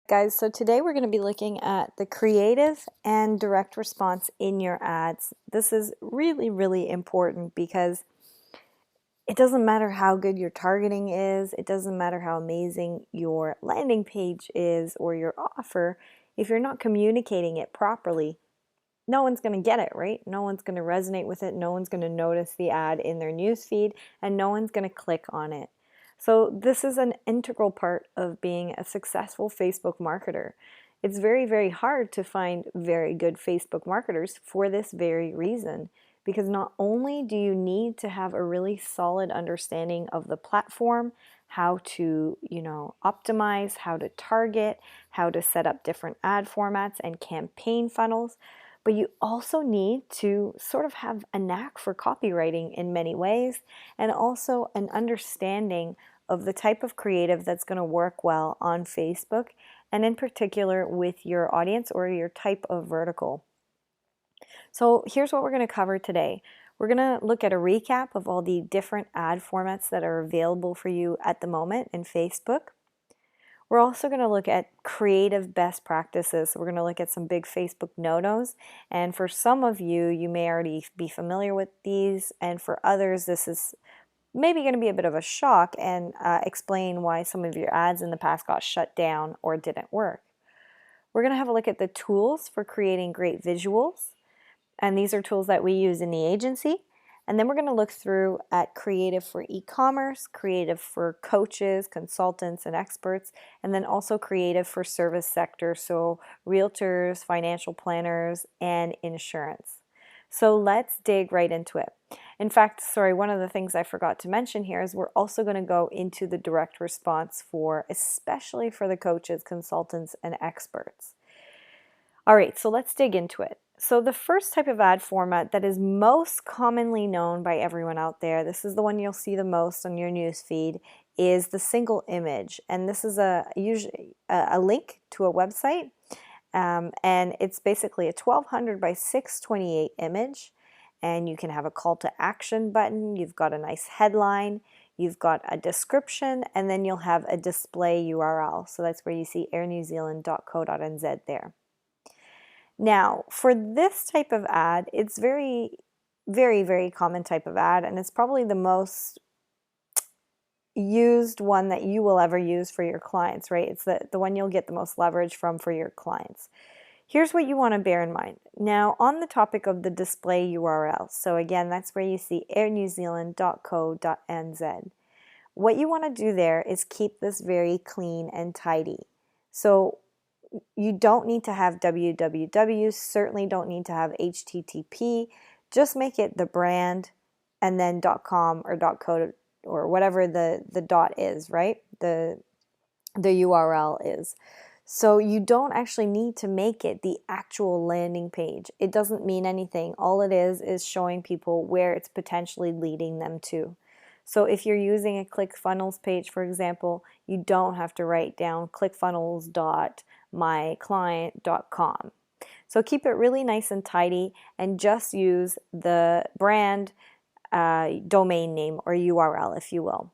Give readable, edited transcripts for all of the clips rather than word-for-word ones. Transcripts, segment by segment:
Guys, so today we're going to be looking at the creative and direct response in your ads. This is really, really important because it doesn't matter how good your targeting is, it doesn't matter how amazing your landing page is or your offer. If you're not communicating it properly, no one's going to get it, right? No one's going to resonate with it. No one's going to notice the ad in their newsfeed, and no one's going to click on it. So this is an integral part of being a successful Facebook marketer. It's very, very hard to find very good Facebook marketers for this very reason, because not only do you need to have a really solid understanding of the platform, how to, optimize, how to target, how to set up different ad formats and campaign funnels, but you also need to sort of have a knack for copywriting in many ways, and also an understanding of the type of creative that's going to work well on Facebook, and in particular with your audience or your type of vertical. So here's what we're going to cover today. We're going to look at a recap of all the different ad formats that are available for you at the moment in Facebook. We're also going to look at creative best practices. So we're going to look at some big Facebook no-nos. And for some of you, you may already be familiar with these. And for others, this is maybe going to be a bit of a shock and explain why some of your ads in the past got shut down or didn't work. We're going to have a look at the tools for creating great visuals. And these are tools that we use in the agency. And then we're going to look through at creative for e-commerce, creative for coaches, consultants, and experts, and then also creative for service sector, so realtors, financial planners, and insurance. So let's dig right into it. In fact, one of the things I forgot to mention here is we're also going to go into the direct response especially for the coaches, consultants, and experts. All right, so let's dig into it. So the first type of ad format that is most commonly known by everyone out there, this is the one you'll see the most on your newsfeed, is the single image. And this is usually a link to a website. And it's basically a 1200 by 628 image. And you can have a call to action button. You've got a nice headline. You've got a description. And then you'll have a display URL. So that's where you see airnewzealand.co.nz there. Now, for this type of ad, it's very, very, very common type of ad, and it's probably the most used one that you will ever use for your clients, right? It's the one you'll get the most leverage from for your clients. Here's what you want to bear in mind. Now, on the topic of the display URL, so again, that's where you see airnewzealand.co.nz. What you want to do there is keep this very clean and tidy. So you don't need to have www, certainly don't need to have http. Just make it the brand and then .com or .co or whatever the dot is, right? The URL is. So you don't actually need to make it the actual landing page. It doesn't mean anything. All it is showing people where it's potentially leading them to. So if you're using a ClickFunnels page, for example, you don't have to write down clickfunnels.myclient.com. So keep it really nice and tidy and just use the brand domain name or URL, if you will.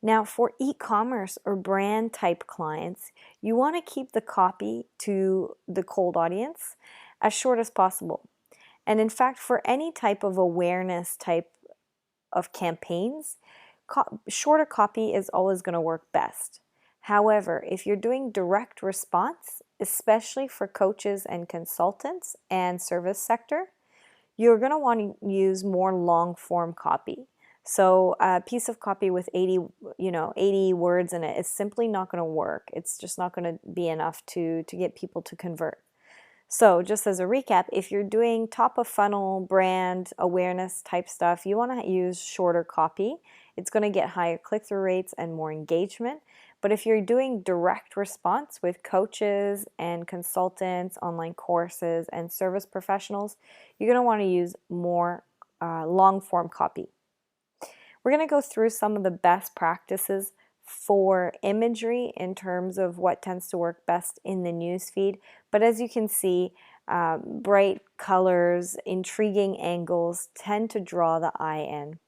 Now, for e-commerce or brand type clients, you want to keep the copy to the cold audience as short as possible. And in fact, for any type of awareness type of campaigns, shorter copy is always going to work best. However, if you're doing direct response, especially for coaches and consultants and service sector, you're going to want to use more long form copy. So a piece of copy with 80 words in it is simply not going to work. It's just not going to be enough to get people to convert. So just as a recap, if you're doing top of funnel brand awareness type stuff, you want to use shorter copy. It's going to get higher click-through rates and more engagement. But if you're doing direct response with coaches and consultants, online courses, and service professionals, you're going to want to use more long form copy. We're going to go through some of the best practices for imagery in terms of what tends to work best in the newsfeed. But as you can see, bright colors, intriguing angles tend to draw the eye in.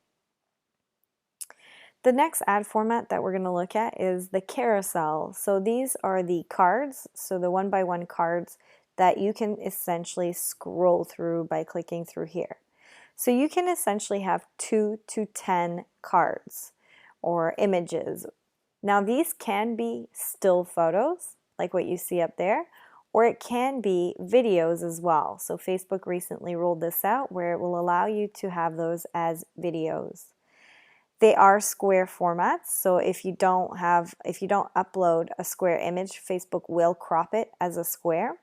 The next ad format that we're going to look at is the carousel. So these are the cards, so the one-by-one cards that you can essentially scroll through by clicking through here. So you can essentially have 2 to 10 cards or images. Now these can be still photos, like what you see up there, or it can be videos as well. So Facebook recently rolled this out where it will allow you to have those as videos. They are square formats, so if you don't upload a square image, Facebook will crop it as a square.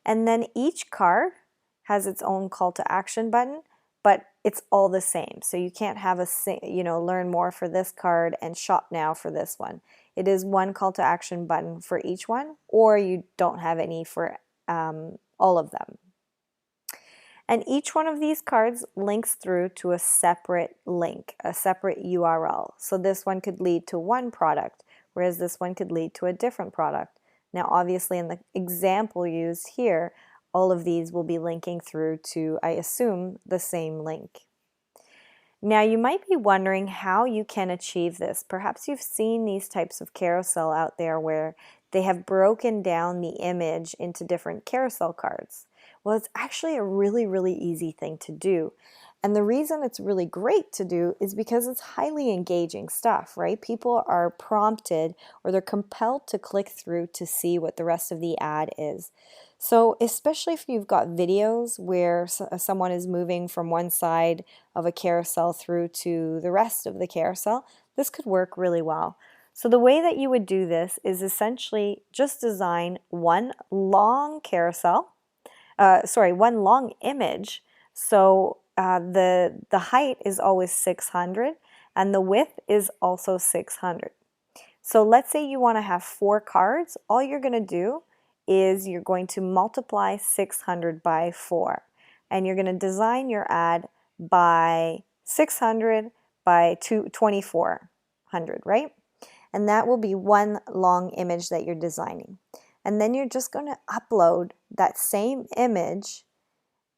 And then each card has its own call to action button, but it's all the same. So you can't have learn more for this card and shop now for this one. It is one call to action button for each one, or you don't have any for all of them. And each one of these cards links through to a separate link, a separate URL. So this one could lead to one product, whereas this one could lead to a different product. Now, obviously, in the example used here, all of these will be linking through to, I assume, the same link. Now, you might be wondering how you can achieve this. Perhaps you've seen these types of carousel out there where they have broken down the image into different carousel cards. Well, it's actually a really, really easy thing to do. And the reason it's really great to do is because it's highly engaging stuff, right? People are prompted or they're compelled to click through to see what the rest of the ad is. So especially if you've got videos where someone is moving from one side of a carousel through to the rest of the carousel, this could work really well. So the way that you would do this is essentially just design one long one long image. So the height is always 600 and the width is also 600. So let's say you want to have 4 cards. All you're going to do is you're going to multiply 600 by 4. And you're going to design your ad by 600 by 2400, right? And that will be one long image that you're designing. And then you're just going to upload that same image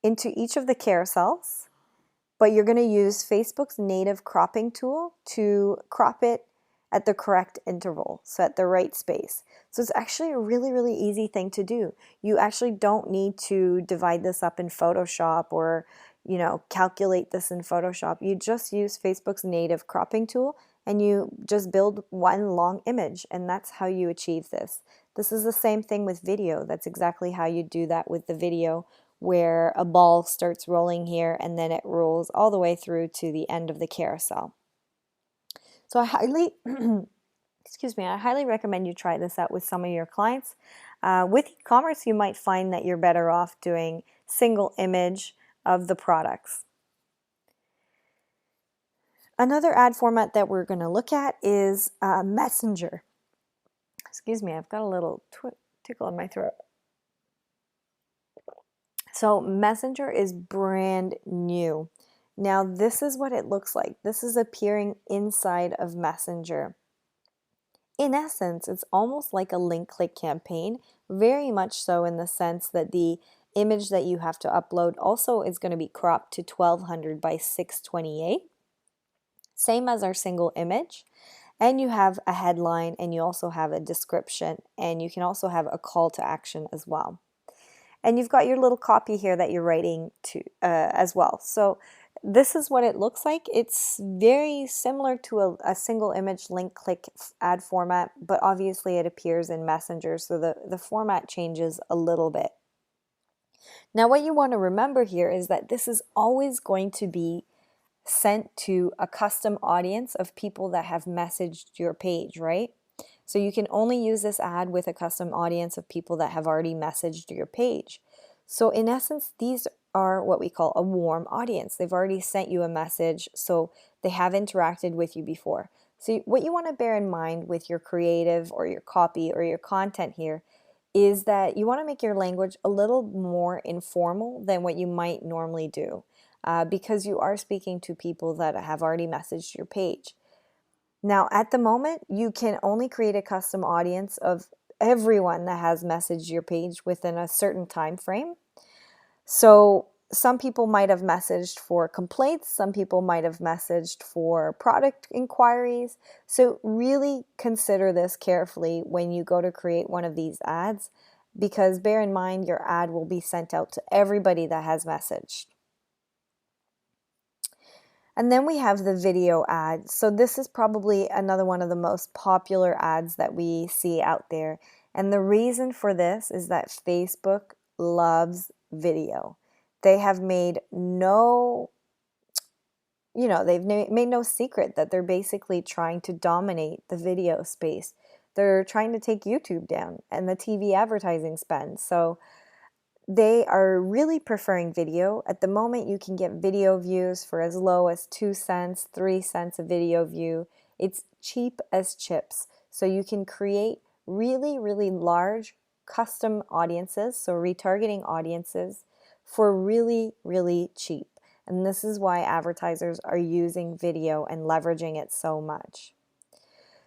into each of the carousels, but you're going to use Facebook's native cropping tool to crop it at the correct interval, so at the right space. So it's actually a really, really easy thing to do. You actually don't need to divide this up in Photoshop or, calculate this in Photoshop. You just use Facebook's native cropping tool and you just build one long image, and that's how you achieve this. This is the same thing with video. That's exactly how you do that with the video, where a ball starts rolling here and then it rolls all the way through to the end of the carousel. So I highly recommend you try this out with some of your clients. With e-commerce, you might find that you're better off doing single image of the products. Another ad format that we're going to look at is Messenger. Excuse me, I've got a little tickle in my throat. So Messenger is brand new. Now this is what it looks like. This is appearing inside of Messenger. In essence, it's almost like a link click campaign, very much so in the sense that the image that you have to upload also is going to be cropped to 1200 by 628. Same as our single image. And you have a headline and you also have a description, and you can also have a call to action as well. And you've got your little copy here that you're writing to as well. So this is what it looks like. It's very similar to a single image link click ad format, but obviously it appears in Messenger, so the format changes a little bit. Now what you want to remember here is that this is always going to be sent to a custom audience of people that have messaged your page, right? So you can only use this ad with a custom audience of people that have already messaged your page. So in essence, these are what we call a warm audience. They've already sent you a message, so they have interacted with you before. So what you want to bear in mind with your creative or your copy or your content here is that you want to make your language a little more informal than what you might normally do. Because you are speaking to people that have already messaged your page. Now, at the moment, you can only create a custom audience of everyone that has messaged your page within a certain time frame. So some people might have messaged for complaints, some people might have messaged for product inquiries. So really consider this carefully when you go to create one of these ads, because bear in mind your ad will be sent out to everybody that has messaged. And then we have the video ad. So this is probably another one of the most popular ads that we see out there. And the reason for this is that Facebook loves video. They have made they've made no secret that they're basically trying to dominate the video space. They're trying to take YouTube down and the TV advertising spend. So they are really preferring video. At the moment, you can get video views for as low as 2 cents, 3 cents a video view. It's cheap as chips. So you can create really, really large custom audiences, so retargeting audiences, for really, really cheap. And this is why advertisers are using video and leveraging it so much.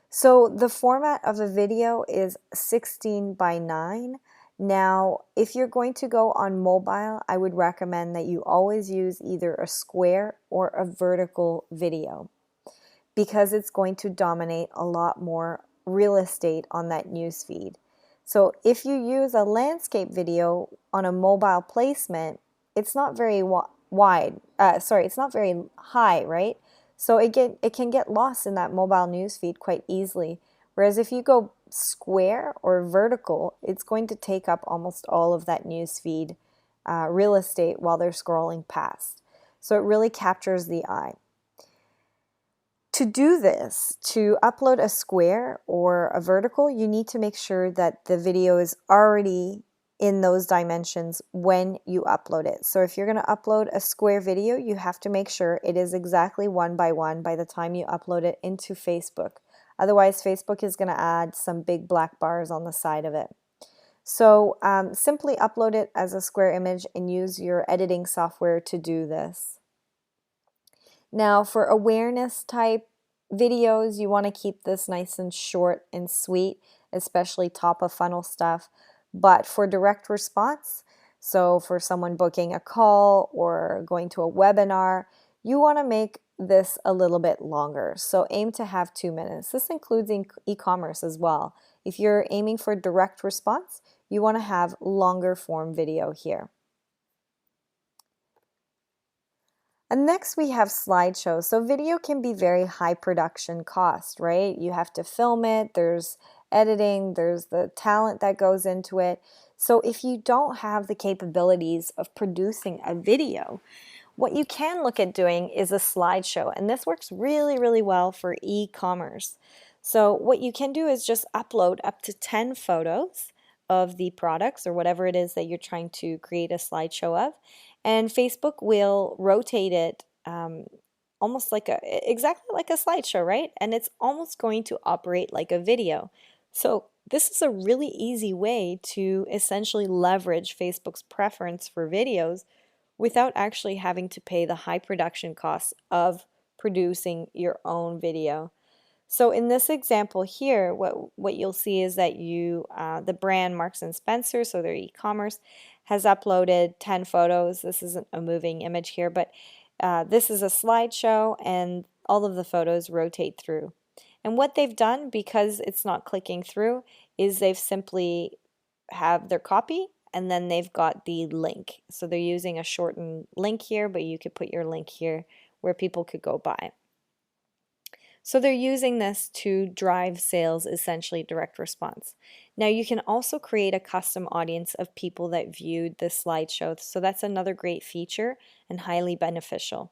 So the format of a video is 16:9. Now, if you're going to go on mobile, I would recommend that you always use either a square or a vertical video, because it's going to dominate a lot more real estate on that news feed. So if you use a landscape video on a mobile placement, it's not very it's not very high, right? So it can get lost in that mobile news feed quite easily. Whereas if you go square or vertical, it's going to take up almost all of that news feed real estate while they're scrolling past. So it really captures the eye. To do this, to upload a square or a vertical, you need to make sure that the video is already in those dimensions when you upload it. So if you're going to upload a square video, you have to make sure it is exactly 1:1 by the time you upload it into Facebook. Otherwise, Facebook is going to add some big black bars on the side of it. So simply upload it as a square image and use your editing software to do this. Now, for awareness type videos, you want to keep this nice and short and sweet, especially top of funnel stuff. But for direct response, so for someone booking a call or going to a webinar, you want to make this a little bit longer. So aim to have 2 minutes. This includes e-commerce as well. If you're aiming for direct response, you want to have longer form video here. And next we have slideshows. So video can be very high production cost, right? You have to film it, there's editing, there's the talent that goes into it. So if you don't have the capabilities of producing a video, what you can look at doing is a slideshow. And this works really, really well for e-commerce. So what you can do is just upload up to 10 photos of the products or whatever it is that you're trying to create a slideshow of. And Facebook will rotate it almost like exactly like a slideshow, right? And it's almost going to operate like a video. So this is a really easy way to essentially leverage Facebook's preference for videos without actually having to pay the high production costs of producing your own video. So in this example here, what you'll see is that the brand Marks and Spencer, so their e-commerce, has uploaded 10 photos. This isn't a moving image here, but this is a slideshow and all of the photos rotate through. And what they've done, because it's not clicking through, is they've simply have their copy and then they've got the link. So they're using a shortened link here, but you could put your link here where people could go buy. So they're using this to drive sales, essentially direct response. Now you can also create a custom audience of people that viewed this slideshow. So that's another great feature and highly beneficial.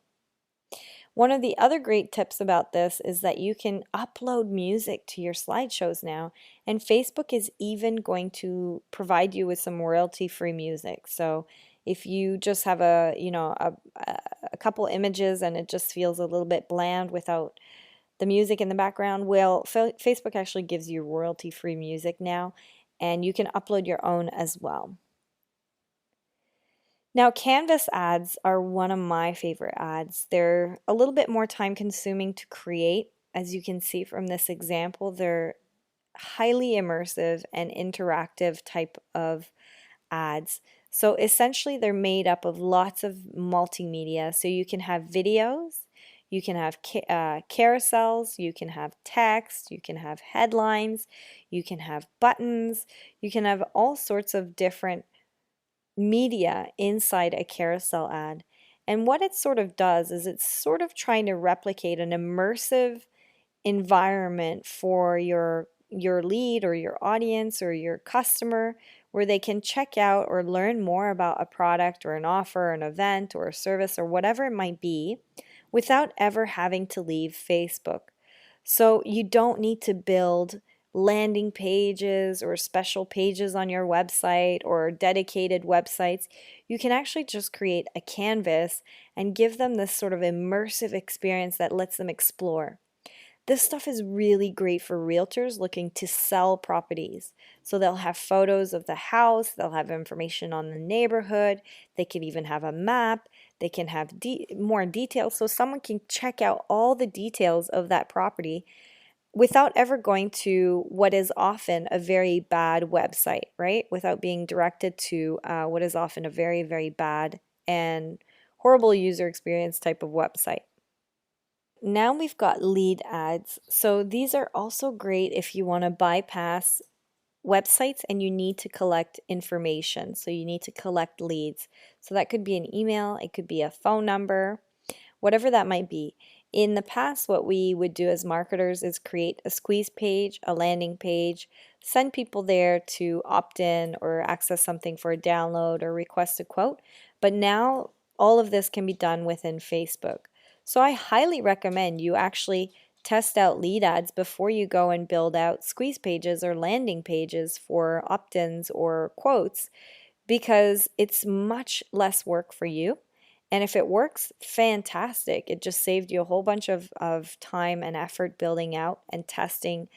One of the other great tips about this is that you can upload music to your slideshows now, and Facebook is even going to provide you with some royalty-free music. So if you just have a couple images and it just feels a little bit bland without the music in the background, well, Facebook actually gives you royalty-free music now, and you can upload your own as well. Now, Canvas ads are one of my favorite ads. They're a little bit more time consuming to create. As you can see from this example, they're highly immersive and interactive type of ads. So essentially, they're made up of lots of multimedia. So you can have videos, you can have carousels, you can have text, you can have headlines, you can have buttons, you can have all sorts of different media inside a carousel ad. And what it sort of does is it's sort of trying to replicate an immersive environment for your lead or your audience or your customer where they can check out or learn more about a product or an offer, an event or a service or whatever it might be without ever having to leave Facebook. So you don't need to build landing pages or special pages on your website or dedicated websites. You can actually just create a canvas and give them this sort of immersive experience that lets them explore. This stuff is really great for realtors looking to sell properties. So they'll have photos of the house, they'll have information on the neighborhood, they can even have a map, they can have more details so someone can check out all the details of that property without ever going to what is often a very bad website, right? Without being directed to what is often a very, very bad and horrible user experience type of website. Now we've got lead ads. So these are also great if you want to bypass websites and you need to collect information. So you need to collect leads. So that could be an email, it could be a phone number, whatever that might be. In the past, what we would do as marketers is create a squeeze page, a landing page, send people there to opt in or access something for a download or request a quote. But now all of this can be done within Facebook. So I highly recommend you actually test out lead ads before you go and build out squeeze pages or landing pages for opt-ins or quotes because it's much less work for you. And if it works, fantastic. It just saved you a whole bunch of time and effort building out and testing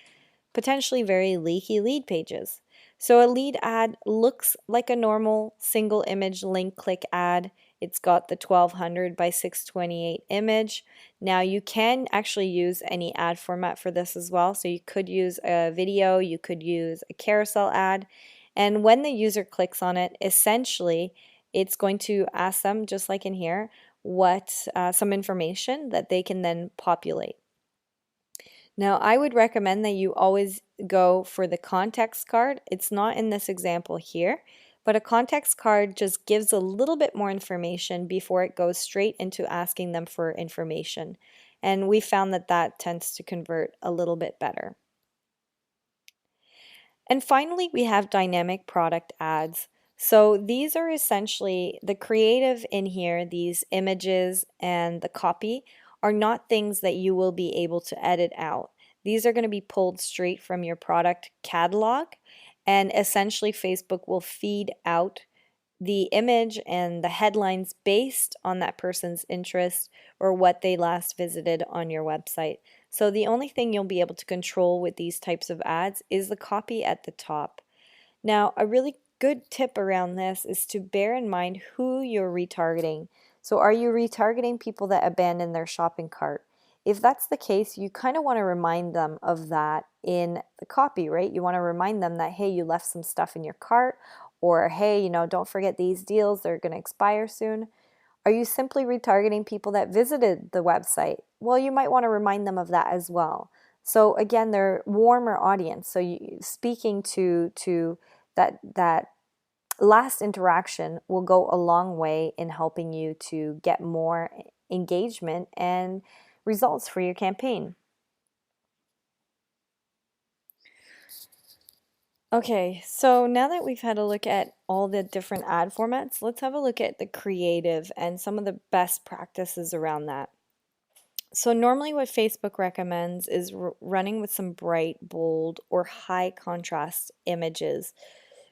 potentially very leaky lead pages. So a lead ad looks like a normal single image link click ad. It's got the 1200 by 628 image. Now you can actually use any ad format for this as well. So you could use a video, you could use a carousel ad. And when the user clicks on it, essentially it's going to ask them, just like in here, what some information that they can then populate. Now, I would recommend that you always go for the context card. It's not in this example here, but a context card just gives a little bit more information before it goes straight into asking them for information. And we found that that tends to convert a little bit better. And finally, we have dynamic product ads. So these are essentially the creative in here, these images and the copy are not things that you will be able to edit out. These are going to be pulled straight from your product catalog, and essentially Facebook will feed out the image and the headlines based on that person's interest or what they last visited on your website. So the only thing you'll be able to control with these types of ads is the copy at the top. Now, a really good tip around this is to bear in mind who you're retargeting. So are you retargeting people that abandon their shopping cart? If that's the case, you kind of want to remind them of that in the copy, right? You want to remind them that, hey, you left some stuff in your cart, or hey, don't forget these deals, they're going to expire soon. Are you simply retargeting people that visited the website? Well, you might want to remind them of that as well. So again, they're warmer audience. So speaking to that last interaction will go a long way in helping you to get more engagement and results for your campaign. Okay, so now that we've had a look at all the different ad formats, let's have a look at the creative and some of the best practices around that. So normally what Facebook recommends is running with some bright, bold, or high contrast images.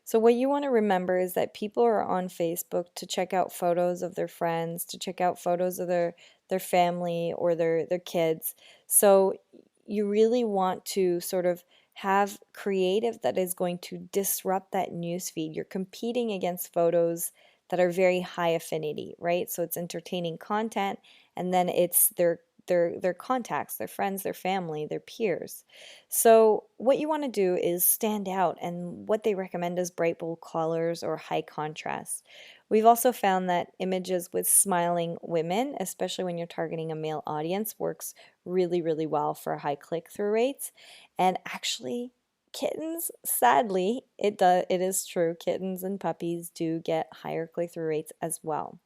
So what you want to remember is that people are on Facebook to check out photos of their friends, to check out photos of their family or their kids. So you really want to sort of have creative that is going to disrupt that newsfeed. You're competing against photos that are very high affinity, right? So it's entertaining content and then it's their contacts, their friends, their family, their peers. So what you want to do is stand out, and what they recommend is bright bold colors or high contrast. We've also found that images with smiling women, especially when you're targeting a male audience, works really, really well for high click-through rates. And actually, kittens, sadly, it is true, kittens and puppies do get higher click-through rates as well.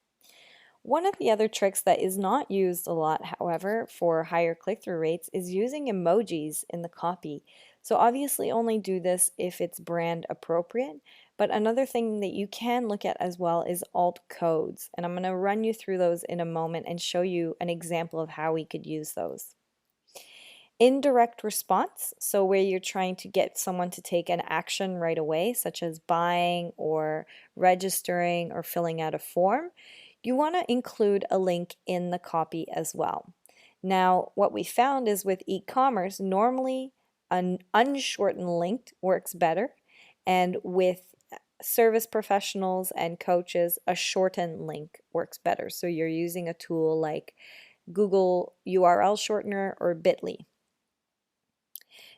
One of the other tricks that is not used a lot, however, for higher click-through rates is using emojis in the copy. So obviously only do this if it's brand appropriate, but another thing that you can look at as well is alt codes, and I'm going to run you through those in a moment and show you an example of how we could use those. Indirect response, so where you're trying to get someone to take an action right away, such as buying or registering or filling out a form, you want to include a link in the copy as well. Now, what we found is with e-commerce, normally an unshortened link works better, and with service professionals and coaches, a shortened link works better. So you're using a tool like Google URL shortener or Bitly.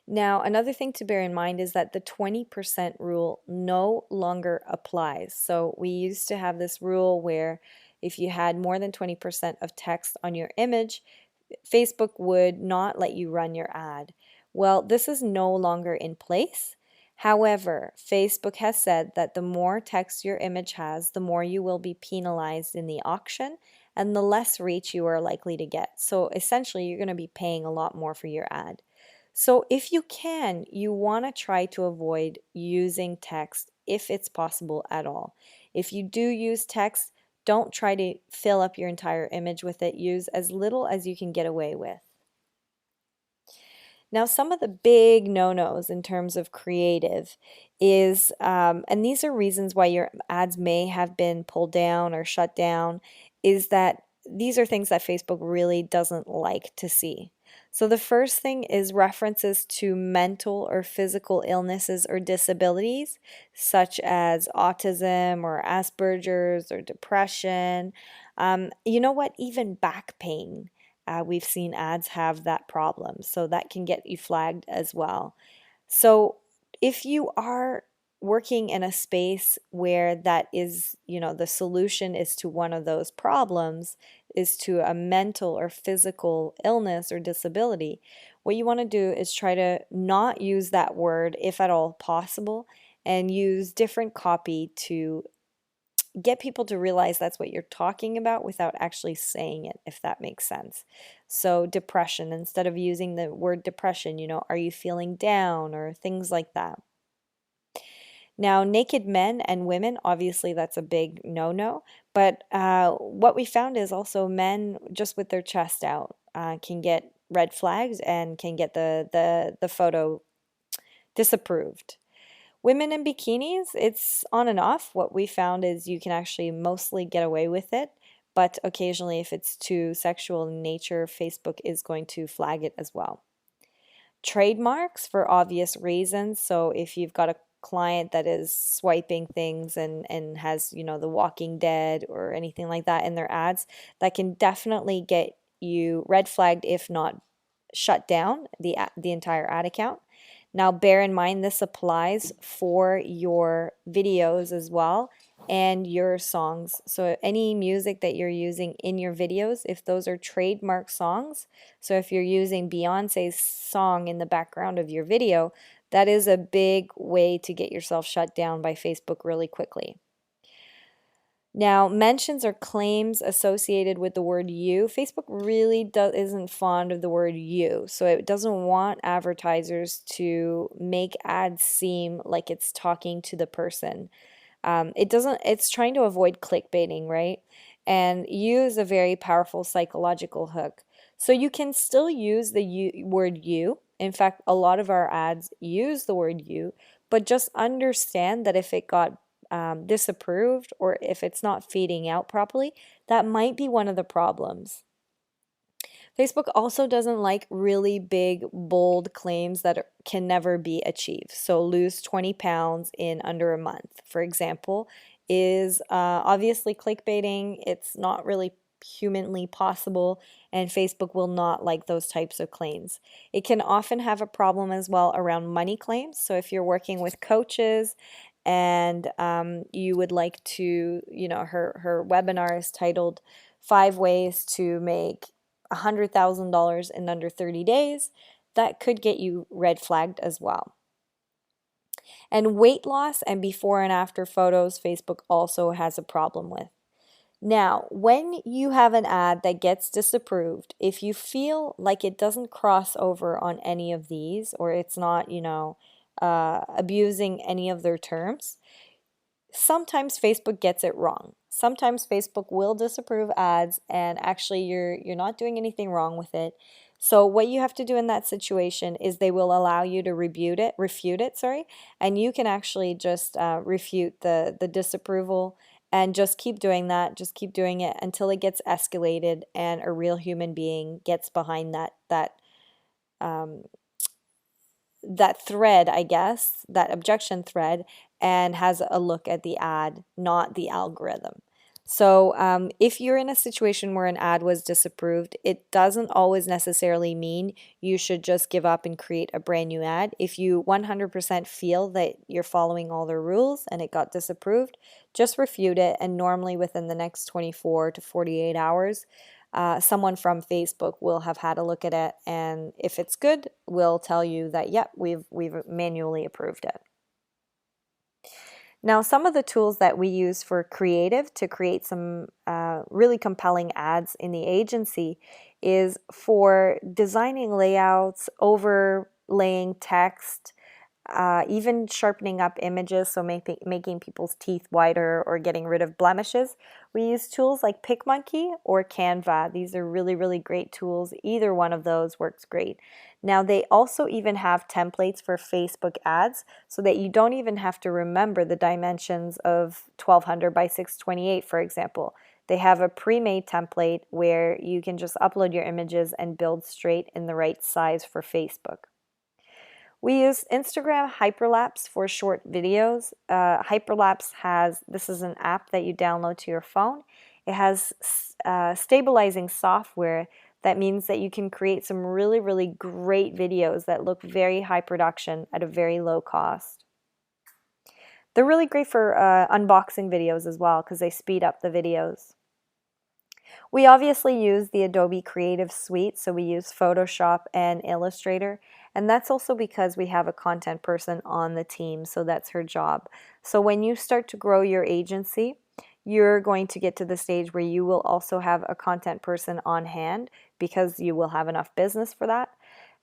Now, another thing to bear in mind is that the 20% rule no longer applies. So we used to have this rule where if you had more than 20% of text on your image, Facebook would not let you run your ad. Well, this is no longer in place. However, Facebook has said that the more text your image has, the more you will be penalized in the auction and the less reach you are likely to get. So essentially, you're going to be paying a lot more for your ad. So if you can, you want to try to avoid using text if it's possible at all. If you do use text, don't try to fill up your entire image with it. Use as little as you can get away with. Now, some of the big no-nos in terms of creative is, and these are reasons why your ads may have been pulled down or shut down, is that these are things that Facebook really doesn't like to see. So the first thing is references to mental or physical illnesses or disabilities, such as autism or Asperger's or depression. You know what? Even back pain. We've seen ads have that problem, so that can get you flagged as well. So if you are working in a space where that is, the solution is to one of those problems, is to a mental or physical illness or disability, what you want to do is try to not use that word if at all possible, and use different copy to get people to realize that's what you're talking about without actually saying it, if that makes sense. So depression, instead of using the word depression, are you feeling down or things like that. Now, naked men and women, obviously that's a big no-no, but what we found is also men just with their chest out can get red flags and can get the photo disapproved. Women in bikinis, it's on and off. What we found is you can actually mostly get away with it, but occasionally if it's too sexual in nature, Facebook is going to flag it as well. Trademarks for obvious reasons. So if you've got a client that is swiping things and has, The Walking Dead or anything like that in their ads, that can definitely get you red flagged, if not shut down the entire ad account. Now, bear in mind this applies for your videos as well and your songs. So any music that you're using in your videos, if those are trademark songs, so if you're using Beyonce's song in the background of your video, that is a big way to get yourself shut down by Facebook really quickly. Now, mentions or claims associated with the word you, Facebook really isn't fond of the word you, so it doesn't want advertisers to make ads seem like it's talking to the person. It's trying to avoid clickbaiting, right? And you is a very powerful psychological hook. So you can still use the word you. In fact, a lot of our ads use the word you, but just understand that if it got disapproved or if it's not feeding out properly, that might be one of the problems. Facebook also doesn't like really big, bold claims that can never be achieved. So lose 20 pounds in under a month, for example, is obviously clickbaiting. It's not really humanly possible, and Facebook will not like those types of claims. It can often have a problem as well around money claims. So if you're working with coaches and you would like to, her webinar is titled 5 Ways to Make $100,000 in under 30 days, that could get you red flagged as well. And weight loss and before and after photos, Facebook also has a problem with. Now, when you have an ad that gets disapproved, if you feel like it doesn't cross over on any of these, or it's not, abusing any of their terms, sometimes Facebook gets it wrong. Sometimes Facebook will disapprove ads, and actually you're not doing anything wrong with it. So what you have to do in that situation is they will allow you to refute it, and you can actually just refute the disapproval and just keep doing that. Just keep doing it until it gets escalated and a real human being gets behind um, that thread, I guess, that objection thread, and has a look at the ad, not the algorithm. So if you're in a situation where an ad was disapproved, it doesn't always necessarily mean you should just give up and create a brand new ad. If you 100% feel that you're following all the rules and it got disapproved, just refute it, and normally within the next 24 to 48 hours, someone from Facebook will have had a look at it, and if it's good, we'll tell you that, yep, we've manually approved it. Now, some of the tools that we use for creative to create some really compelling ads in the agency is for designing layouts, overlaying text, even sharpening up images, so making people's teeth whiter or getting rid of blemishes. We use tools like PicMonkey or Canva. These are really, really great tools. Either one of those works great. Now, they also even have templates for Facebook ads so that you don't even have to remember the dimensions of 1200 by 628, for example. They have a pre-made template where you can just upload your images and build straight in the right size for Facebook. We use Instagram Hyperlapse for short videos. Hyperlapse this is an app that you download to your phone. It has stabilizing software that means that you can create some really, really great videos that look very high production at a very low cost. They're really great for unboxing videos as well because they speed up the videos. We obviously use the Adobe Creative Suite, so we use Photoshop and Illustrator, and that's also because we have a content person on the team, so that's her job. So when you start to grow your agency, you're going to get to the stage where you will also have a content person on hand because you will have enough business for that,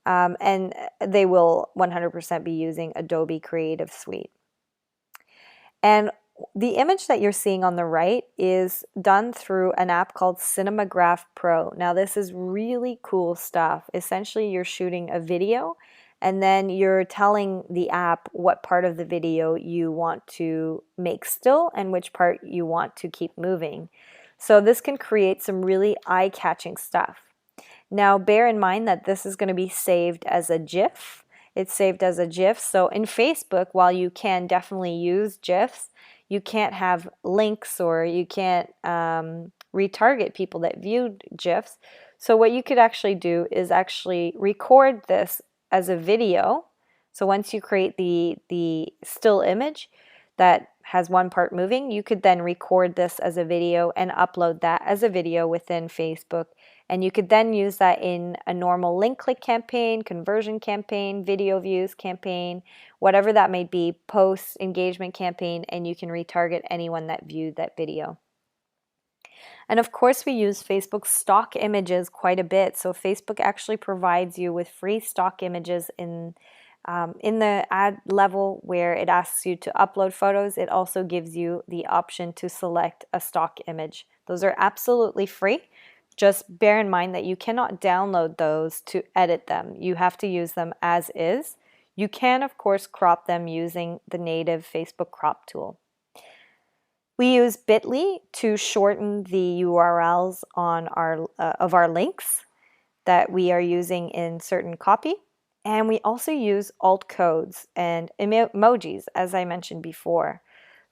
and they will 100% be using Adobe Creative Suite. And the image that you're seeing on the right is done through an app called Cinemagraph Pro. Now, this is really cool stuff. Essentially, you're shooting a video and then you're telling the app what part of the video you want to make still and which part you want to keep moving. So this can create some really eye-catching stuff. Now, bear in mind that this is going to be saved as a GIF. It's saved as a GIF. So in Facebook, while you can definitely use GIFs, you can't have links or you can't retarget people that viewed GIFs. So what you could actually do is actually record this as a video. So once you create the still image that has one part moving, you could then record this as a video and upload that as a video within Facebook. And you could then use that in a normal link click campaign, conversion campaign, video views campaign, whatever that may be, post engagement campaign, and you can retarget anyone that viewed that video. And of course, we use Facebook stock images quite a bit. So Facebook actually provides you with free stock images in the ad level where it asks you to upload photos. It also gives you the option to select a stock image. Those are absolutely free. Just bear in mind that you cannot download those to edit them. You have to use them as is. You can, of course, crop them using the native Facebook crop tool. We use Bitly to shorten the URLs on of our links that we are using in certain copy. And we also use alt codes and emojis, as I mentioned before.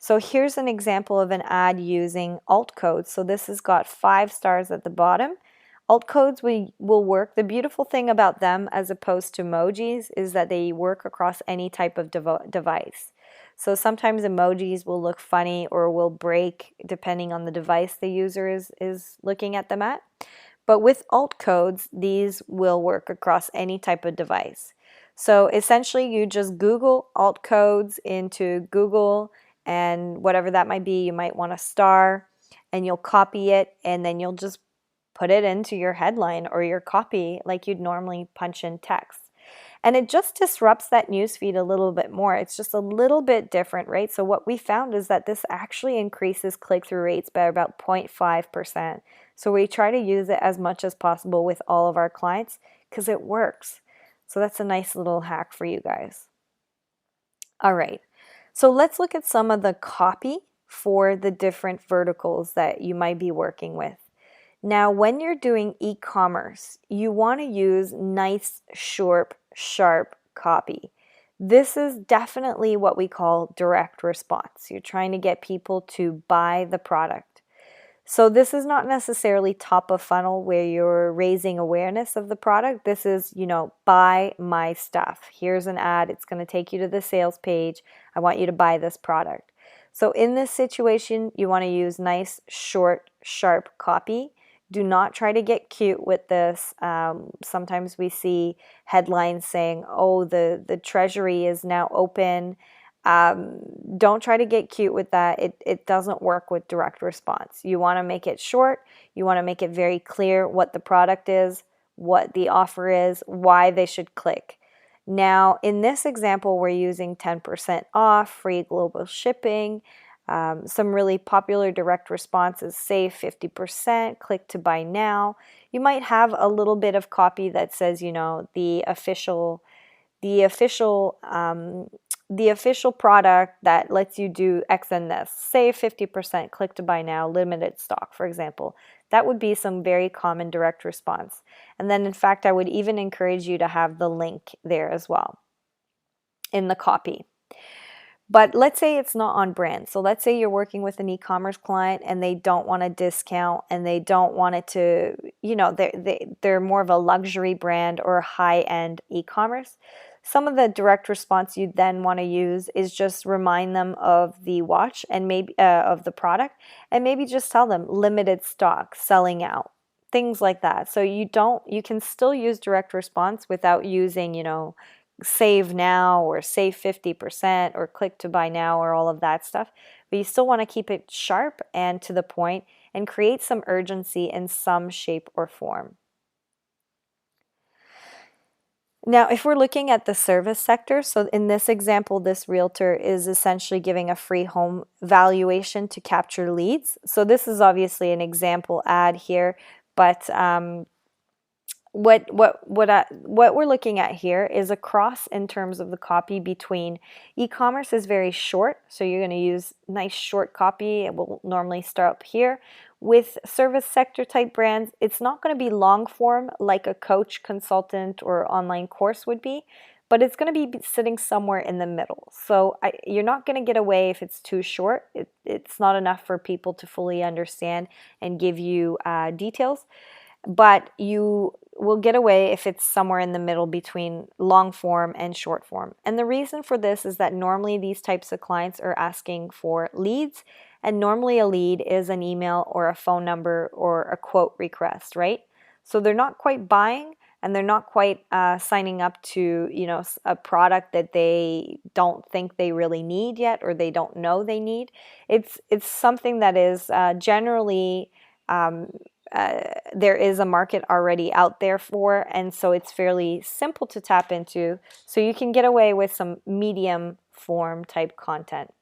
So here's an example of an ad using alt codes. So this has got 5 stars at the bottom. Alt codes will work. The beautiful thing about them as opposed to emojis is that they work across any type of device. So sometimes emojis will look funny or will break depending on the device the user is looking at them at. But with alt codes, these will work across any type of device. So essentially you just Google alt codes into Google and whatever that might be, you might want a star and you'll copy it and then you'll just put it into your headline or your copy like you'd normally punch in text. And it just disrupts that newsfeed a little bit more. It's just a little bit different, right? So what we found is that this actually increases click-through rates by about 0.5%. So we try to use it as much as possible with all of our clients because it works. So that's a nice little hack for you guys. All right, so let's look at some of the copy for the different verticals that you might be working with. Now, when you're doing e-commerce, you want to use nice, sharp copy. This is definitely what we call direct response. You're trying to get people to buy the product. So this is not necessarily top of funnel where you're raising awareness of the product. This is, buy my stuff. Here's an ad. It's going to take you to the sales page. I want you to buy this product. So in this situation, you want to use nice, short, sharp copy. Do not try to get cute with this. Sometimes we see headlines saying, oh, the treasury is now open. Don't try to get cute with that. It doesn't work with direct response. You want to make it short. You want to make it very clear what the product is, what the offer is, why they should click. Now, in this example, we're using 10% off, free global shipping. Some really popular direct responses, save 50%, click to buy now. You might have a little bit of copy that says, the official product that lets you do X and this, save 50%, click to buy now, limited stock, for example. That would be some very common direct response. And then in fact, I would even encourage you to have the link there as well in the copy. But let's say it's not on brand. So let's say you're working with an e-commerce client and they don't want a discount and they don't want it to, they're more of a luxury brand or high-end e-commerce. Some of the direct response you then want to use is just remind them of the watch and maybe of the product and maybe just tell them limited stock, selling out, things like that. So you can still use direct response without using, save now or save 50% or click to buy now or all of that stuff. But you still want to keep it sharp and to the point and create some urgency in some shape or form. Now, if we're looking at the service sector, so in this example, this realtor is essentially giving a free home valuation to capture leads. So this is obviously an example ad here, but what we're looking at here is a cross in terms of the copy between e-commerce is very short, so you're going to use nice short copy. It will normally start up here. With service sector type brands, it's not going to be long form like a coach, consultant, or online course would be, but it's going to be sitting somewhere in the middle. So you're not going to get away if it's too short. It's not enough for people to fully understand and give you details. But you will get away if it's somewhere in the middle between long form and short form. And the reason for this is that normally these types of clients are asking for leads, and normally a lead is an email or a phone number or a quote request, right? So they're not quite buying and they're not quite signing up to, a product that they don't think they really need yet or they don't know they need. It's something that is generally there is a market already out there for, and so it's fairly simple to tap into, so you can get away with some medium form type content.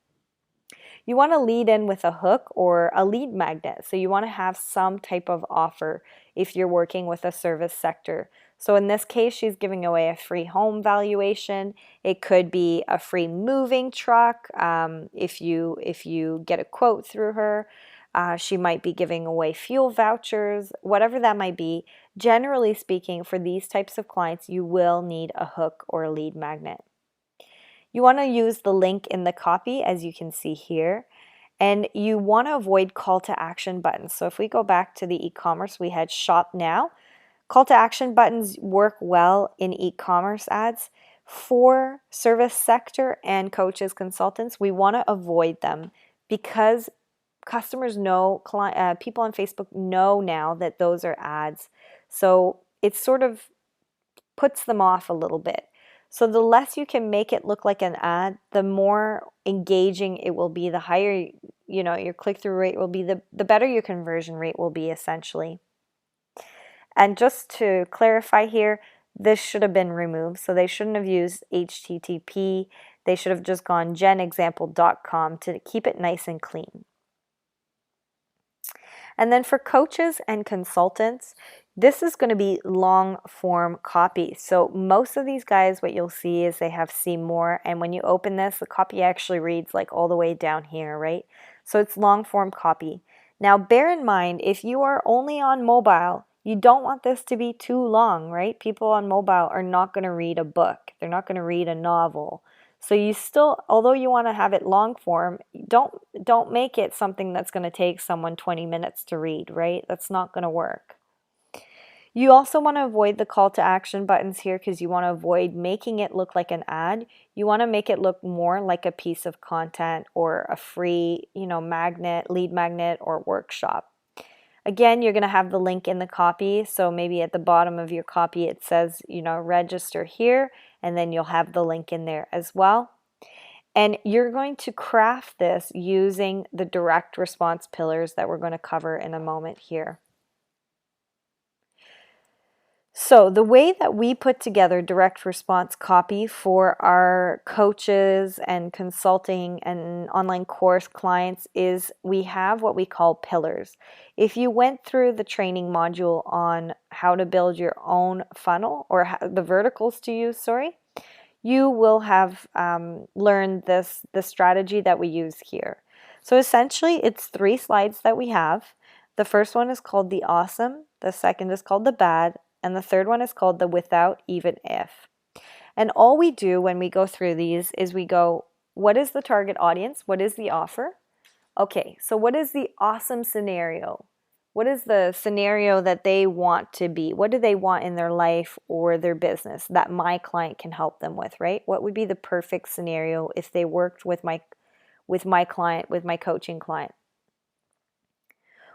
You want to lead in with a hook or a lead magnet, so you want to have some type of offer if you're working with a service sector. So in this case, she's giving away a free home valuation. It could be a free moving truck if you get a quote through her. She might be giving away fuel vouchers, whatever that might be. Generally speaking, for these types of clients, you will need a hook or a lead magnet. You want to use the link in the copy, as you can see here. And you want to avoid call to action buttons. So if we go back to the e-commerce, we had shop now. Call to action buttons work well in e-commerce ads. For service sector and coaches, consultants, we want to avoid them because customers know, people on Facebook know now that those are ads. So it sort of puts them off a little bit. So the less you can make it look like an ad, the more engaging it will be, the higher, your click-through rate will be, the better your conversion rate will be, essentially. And just to clarify here, this should have been removed. So they shouldn't have used HTTP. They should have just gone genexample.com to keep it nice and clean. And then for coaches and consultants, this is going to be long form copy. So most of these guys, what you'll see is they have see more. And when you open this, the copy actually reads like all the way down here, right? So it's long form copy. Now, bear in mind, if you are only on mobile, you don't want this to be too long, right? People on mobile are not going to read a book. They're not going to read a novel. So you still, although you want to have it long form, don't make it something that's going to take someone 20 minutes to read, right? That's not going to work. You also want to avoid the call to action buttons here because you want to avoid making it look like an ad. You want to make it look more like a piece of content or a free, magnet, lead magnet, or workshop. Again, you're going to have the link in the copy. So maybe at the bottom of your copy, it says, register here, and then you'll have the link in there as well. And you're going to craft this using the direct response pillars that we're going to cover in a moment here. So the way that we put together direct response copy for our coaches and consulting and online course clients is we have what we call pillars. If you went through the training module on how to build your own funnel, or the verticals to use, you will have learned the strategy that we use here. So essentially it's 3 slides that we have. The first one is called the awesome, the second is called the bad, and the third one is called the without, even if. And all we do when we go through these is we go, what is the target audience? What is the offer? Okay, so what is the awesome scenario? What is the scenario that they want to be? What do they want in their life or their business that my client can help them with, right? What would be the perfect scenario if they worked with my client, with my coaching client?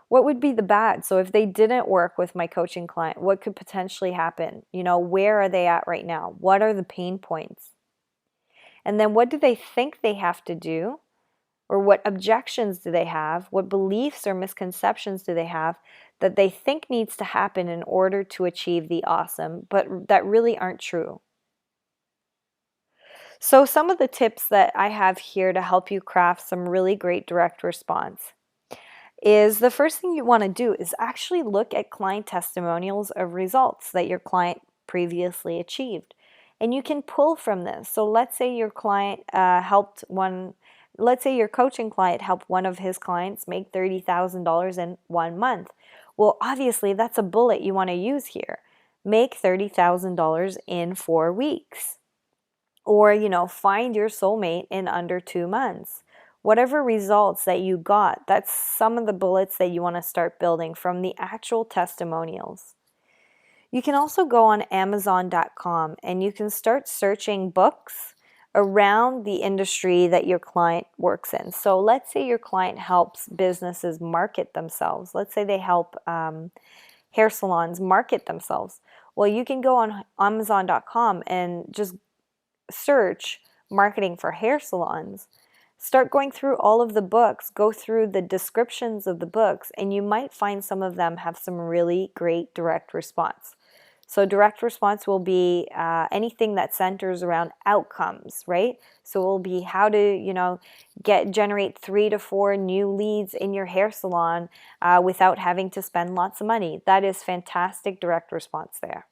What would be the bad? So if they didn't work with my coaching client, what could potentially happen? Where are they at right now? What are the pain points? And then what do they think they have to do? Or what objections do they have? What beliefs or misconceptions do they have that they think needs to happen in order to achieve the awesome, but that really aren't true? So some of the tips that I have here to help you craft some really great direct response is the first thing you want to do is actually look at client testimonials of results that your client previously achieved. And you can pull from this. So let's say your client let's say your coaching client helped one of his clients make $30,000 in 1 month. Well, obviously that's a bullet you want to use here. Make $30,000 in 4 weeks. Or, find your soulmate in under 2 months. Whatever results that you got, that's some of the bullets that you want to start building from the actual testimonials. You can also go on Amazon.com and you can start searching books around the industry that your client works in. So let's say your client helps businesses market themselves. Let's say they help hair salons market themselves. Well, you can go on Amazon.com and just search marketing for hair salons. Start going through all of the books, go through the descriptions of the books, and you might find some of them have some really great direct response. So direct response will be anything that centers around outcomes, right? So it will be how to, generate 3 to 4 new leads in your hair salon without having to spend lots of money. That is fantastic direct response there.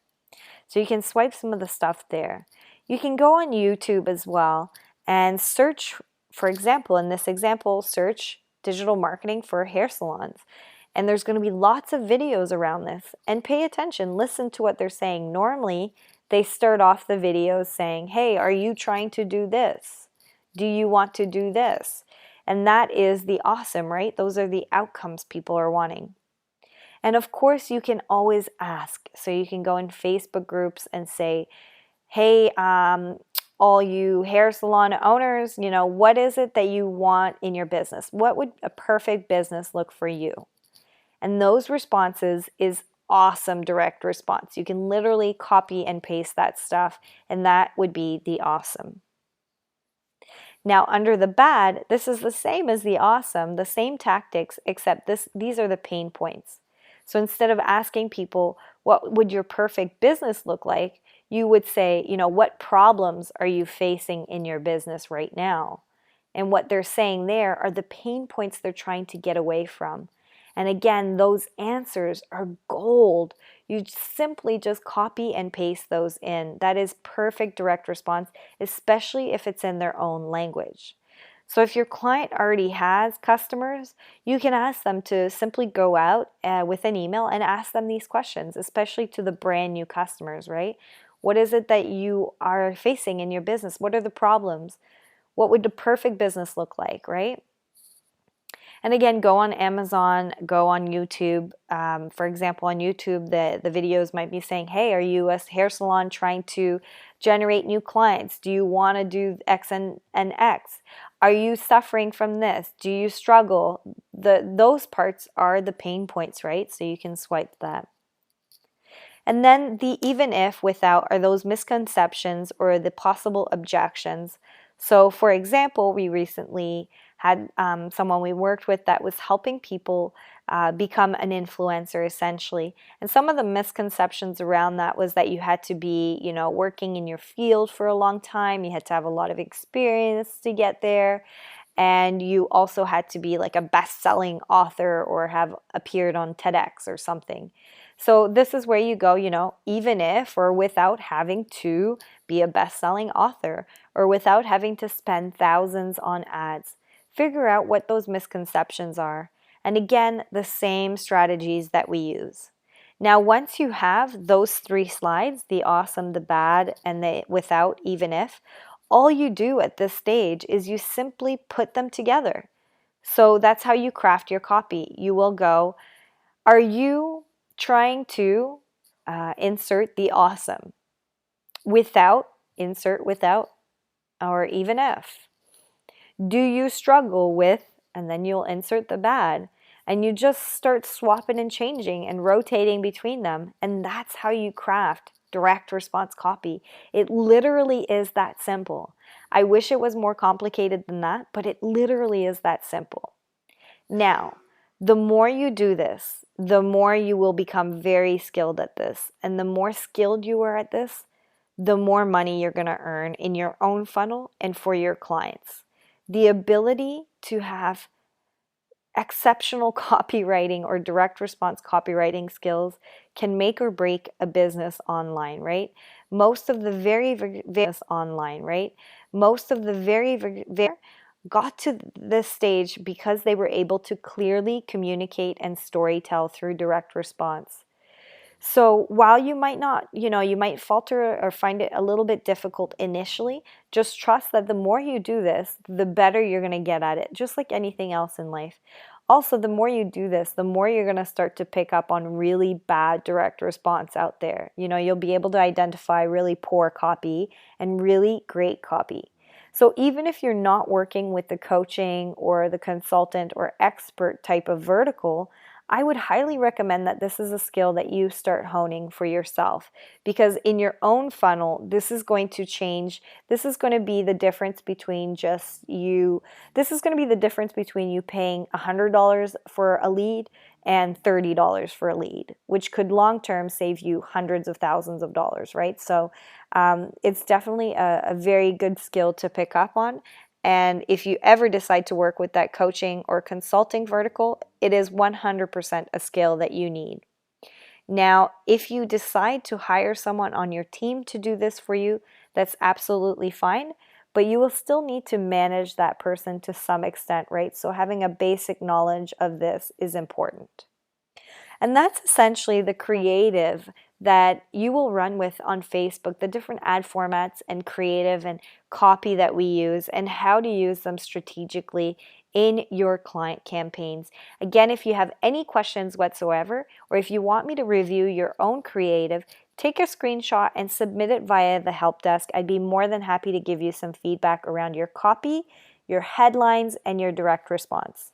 So you can swipe some of the stuff there. You can go on YouTube as well and search, for example, in this example, search digital marketing for hair salons. And there's going to be lots of videos around this. And pay attention, listen to what they're saying. Normally, they start off the videos saying, hey, are you trying to do this? Do you want to do this? And that is the awesome, right? Those are the outcomes people are wanting. And of course, you can always ask. So you can go in Facebook groups and say, hey, all you hair salon owners, what is it that you want in your business? What would a perfect business look for you? And those responses is awesome direct response. You can literally copy and paste that stuff, and that would be the awesome. Now, under the bad, this is the same as the awesome, the same tactics, except these are the pain points. So instead of asking people, what would your perfect business look like? You would say, what problems are you facing in your business right now? And what they're saying there are the pain points they're trying to get away from. And again, those answers are gold. You simply just copy and paste those in. That is perfect direct response, especially if it's in their own language. So if your client already has customers, you can ask them to simply go out with an email and ask them these questions, especially to the brand new customers, right? What is it that you are facing in your business? What are the problems? What would the perfect business look like, right? And again, go on Amazon, go on YouTube. For example, on YouTube, the videos might be saying, hey, are you a hair salon trying to generate new clients? Do you want to do X and X? Are you suffering from this? Do you struggle? Those parts are the pain points, right? So you can swipe that. And then the even if, without are those misconceptions or the possible objections. So for example, we recently had someone we worked with that was helping people become an influencer essentially. And some of the misconceptions around that was that you had to be, working in your field for a long time. You had to have a lot of experience to get there. And you also had to be like a best-selling author or have appeared on TEDx or something. So this is where you go, even if or without having to be a best-selling author or without having to spend thousands on ads. Figure out what those misconceptions are. And again, the same strategies that we use. Now, once you have those 3 slides, the awesome, the bad, and the without, even if, all you do at this stage is you simply put them together. So that's how you craft your copy. You will go, are you trying to insert the awesome? Without, insert without, or even if. Do you struggle with, and then you'll insert the bad, and you just start swapping and changing and rotating between them, and that's how you craft direct response copy. It literally is that simple. I wish it was more complicated than that, but it literally is that simple. Now, the more you do this, the more you will become very skilled at this, and the more skilled you are at this, the more money you're going to earn in your own funnel and for your clients. The ability to have exceptional copywriting or direct response copywriting skills can make or break a business online, right? Most of the very got to this stage because they were able to clearly communicate and storytell through direct response. So while you might not, you might falter or find it a little bit difficult initially, just trust that the more you do this, the better you're going to get at it, just like anything else in life. Also, the more you do this, the more you're going to start to pick up on really bad direct response out there. You'll be able to identify really poor copy and really great copy. So even if you're not working with the coaching or the consultant or expert type of vertical, I would highly recommend that this is a skill that you start honing for yourself, because in your own funnel, this is going to change. This is going to be the difference between you paying $100 for a lead and $30 for a lead, which could long-term save you hundreds of thousands of dollars, right? So it's definitely a very good skill to pick up on. And if you ever decide to work with that coaching or consulting vertical, it is 100% a skill that you need. Now, if you decide to hire someone on your team to do this for you, that's absolutely fine, but you will still need to manage that person to some extent, right? So having a basic knowledge of this is important. And that's essentially the creative that you will run with on Facebook, the different ad formats and creative and copy that we use, and how to use them strategically in your client campaigns. Again, if you have any questions whatsoever, or if you want me to review your own creative, take a screenshot and submit it via the help desk. I'd be more than happy to give you some feedback around your copy, your headlines, and your direct response.